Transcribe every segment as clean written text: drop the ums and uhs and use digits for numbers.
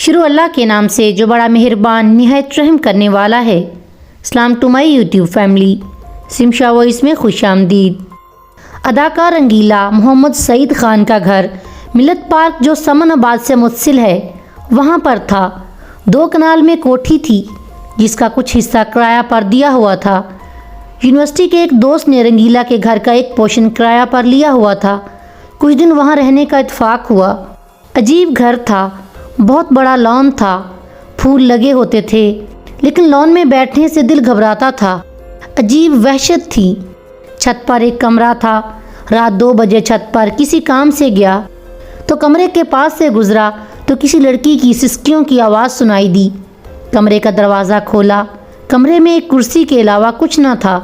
شروع اللہ کے نام سے جو بڑا مہربان نہایت رحم کرنے والا ہے۔ سلام ٹو مائی یوٹیوب فیملی، سمشا وائس میں خوش آمدید۔ اداکار رنگیلا محمد سعید خان کا گھر ملت پارک جو سمن آباد سے متصل ہے وہاں پر تھا۔ 2 کنال میں کوٹھی تھی جس کا کچھ حصہ کرایہ پر دیا ہوا تھا۔ یونیورسٹی کے ایک دوست نے رنگیلا کے گھر کا ایک پورشن کرایہ پر لیا ہوا تھا۔ کچھ دن وہاں رہنے کا اتفاق ہوا۔ عجیب گھر تھا، بہت بڑا لان تھا، پھول لگے ہوتے تھے، لیکن لان میں بیٹھنے سے دل گھبراتا تھا۔ عجیب وحشت تھی۔ چھت پر ایک کمرہ تھا۔ رات 2 بجے چھت پر کسی کام سے گیا تو کمرے کے پاس سے گزرا تو کسی لڑکی کی سسکیوں کی آواز سنائی دی۔ کمرے کا دروازہ کھولا۔ کمرے میں ایک کرسی کے علاوہ کچھ نہ تھا۔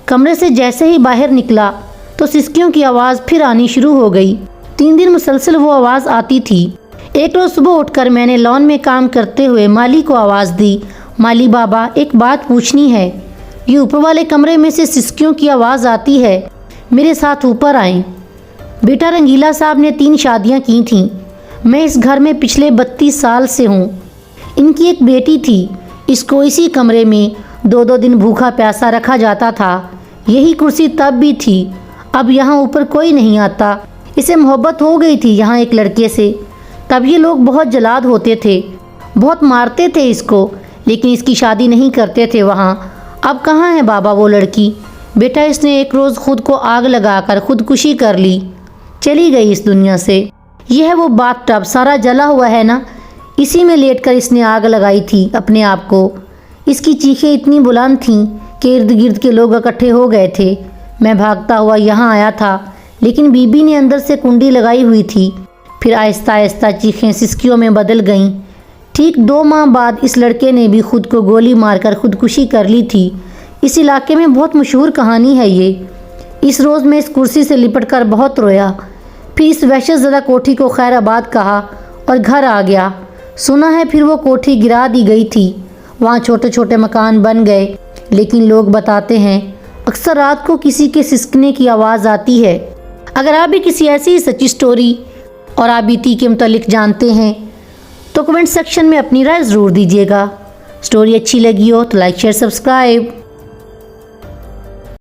کمرے سے جیسے ہی باہر نکلا تو سسکیوں کی آواز پھر آنی شروع ہو گئی۔ 3 دن مسلسل وہ آواز آتی تھی۔ ایک روز صبح اٹھ کر میں نے لان میں کام کرتے ہوئے مالی کو آواز دی، مالی بابا ایک بات پوچھنی ہے، یہ اوپر والے کمرے میں سے سسکیوں کی آواز آتی ہے، میرے ساتھ اوپر آئیں۔ بیٹا رنگیلا صاحب نے 3 شادیاں کی تھیں۔ میں اس گھر میں پچھلے 32 سال سے ہوں۔ ان کی ایک بیٹی تھی، اس کو اسی کمرے میں 2 دن بھوکا پیاسا رکھا جاتا تھا۔ یہی کرسی تب بھی تھی۔ اب یہاں اوپر کوئی نہیں آتا۔ اسے محبت ہو گئی تھی یہاں ایک لڑکے سے۔ تب یہ لوگ بہت جلاد ہوتے تھے، بہت مارتے تھے اس کو، لیکن اس کی شادی نہیں کرتے تھے وہاں۔ اب کہاں ہے بابا وہ لڑکی؟ بیٹا اس نے ایک روز خود کو آگ لگا کر خودکشی کر لی، چلی گئی اس دنیا سے۔ یہ ہے وہ باتھ ٹب، سارا جلا ہوا ہے نا، اسی میں لیٹ کر اس نے آگ لگائی تھی اپنے آپ کو۔ اس کی چیخیں اتنی بلند تھیں کہ ارد گرد کے لوگ اکٹھے ہو گئے تھے۔ میں بھاگتا ہوا یہاں آیا تھا، لیکن بی بی نے اندر سے کنڈی لگائی ہوئی تھی۔ پھر آہستہ آہستہ چیخیں سسکیوں میں بدل گئیں۔ ٹھیک 2 ماہ بعد اس لڑکے نے بھی خود کو گولی مار کر خودکشی کر لی تھی۔ اس علاقے میں بہت مشہور کہانی ہے یہ۔ اس روز میں اس کرسی سے لپٹ کر بہت رویا، پھر اس وحشت زدہ کوٹھی کو خیر آباد کہا اور گھر آ گیا۔ سنا ہے پھر وہ کوٹھی گرا دی گئی تھی، وہاں چھوٹے چھوٹے مکان بن گئے، لیکن لوگ بتاتے ہیں اکثر رات کو کسی کے سسکنے کی آواز آتی ہے۔ اگر آپ بھی کسی ایسی سچی سٹوری اور آبیتی کے متعلق جانتے ہیں تو کمنٹ سیکشن میں اپنی رائے ضرور دیجیے گا۔ سٹوری اچھی لگی ہو تو لائک شیئر سبسکرائب۔